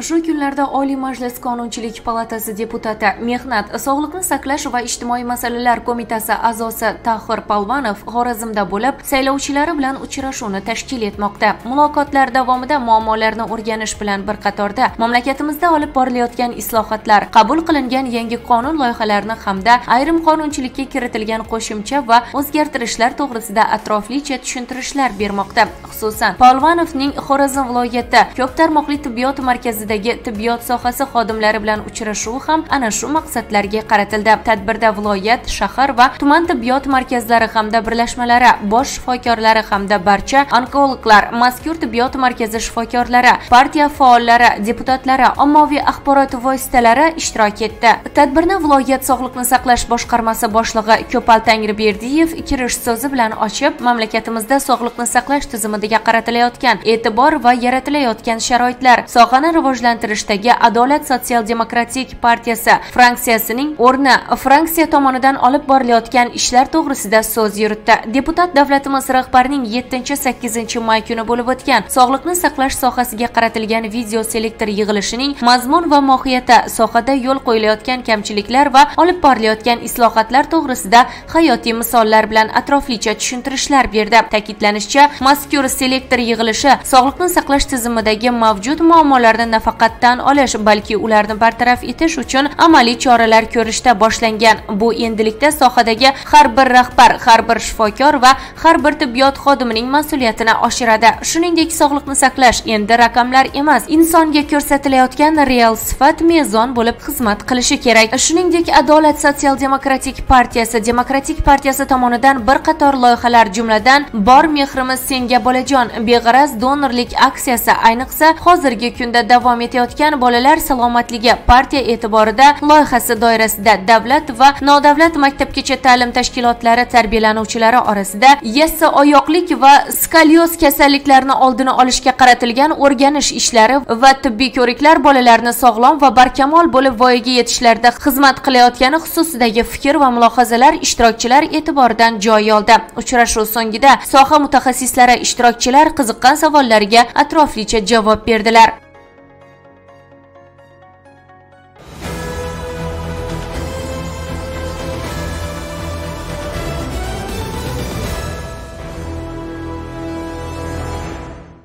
Shu kunlarda Oliy Majlis Qonunchilik palatasi deputati, Mehnat, Sog'liqni saqlash va ijtimoiy masalalar qo'mitasi a'zosi Tahir Polvonov Xorazmda bo'lib, saylovchilari bilan uchrashuvni tashkil etmoqda. Muloqotlar davomida muammolarni o'rganish bilan bir qatorda mamlakatimizda olib borilayotgan islohotlar, qabul qilingan yangi qonun loyihalarini hamda ayrim qonunchilikka kiritilgan qo'shimcha va o'zgartirishlar to'g'risida atroflicha tushuntirishlar bermoqda. Xususan, Polvonovning Xorazm viloyati ko'p tarmoqli tibbiyot markazidagi tibbiyot sohasi xodimlari bilan uchrashuvi ham ana shu maqsadlarga qaratildi. Tadbirda viloyat, shahar va tuman tibbiyot markazlari hamda birlashmalari, bosh shifokorlari hamda barcha onkologlar, mazkur tibbiyot markazi shifokorlari, partiya faollari, deputatlari, ommaviy axborot vositalari ishtirok etdi. Tadbirni viloyat Sog'liqni saqlash boshqarmasi boshlig'i Ko'pal Tangriberdiyev kirish so'zi bilan ochib, mamlakatimizda sog'liqni saqlash tizimiga qaratilayotgan e'tibor va yaratilayotgan sharoitlar, sohani rivojlantirishdagi Adolat sotsial-demokratik partiyasi fraksiyasining o'rni, fraksiya tomonidan olib borilayotgan ishlar to'g'risida so'z yuritdi. Deputat davlatimiz rahbarining 7-8 may kuni bo'lib o'tgan sog'liqni saqlash sohasiga qaratilgan video selektor yig'ilishining mazmun va mohiyati, sohada yo'l qo'yilayotgan kamchiliklar va olib borilayotgan islohotlar to'g'risida hayotiy misollar bilan atroflicha tushuntirishlar berdi. Ta'kidlanishicha, mazkur selektor yig'ilishi sog'liqni saqlash tizimidagi mavjud muammolarni nafaqat tan olish, balki ularni bartaraf etish uchun amaliy choralar ko'rishda boshlangan. Bu endilikda sohadagi har bir rahbar, har bir shifokor va har bir tibbiyot xodimining mas'uliyatini oshiradi. Shuningdek, sog'liqni saqlash endi raqamlar emas, insonga ko'rsatilayotgan real sifat mezon bo'lib xizmat qilishi kerak. Shuningdek, Adolat sotsial-demokratik partiyasi, Demokratik partiyasi tomonidan bir qator loyihalar, jumladan Bor mehrimiz senga bolajon beg'araz donorlik aksiyasi, ayniqsa hozirgi kunda davom etayotgan bolalar salomatligi partiya e'tiborida loyihasi doirasida davlat va nodavlat maktabgacha ta'lim tashkilotlari tarbiyalanuvchilari orasida yassa oyoqlik va skolyoz kasalliklarini oldini olishga qaratilgan o'rganish ishlari va tibbiy ko'riklar bolalarni sog'lom va barkamol bo'lib voyaga yetishlarida xizmat qilayotgani xususidagi fikr va mulohazalar ishtirokchilar e'tiboridan joy oldi. Uchrashuv so'ngida soha mutaxassislari ishtirokchilar qiziqqan savollariga atroflicha javob berdilar.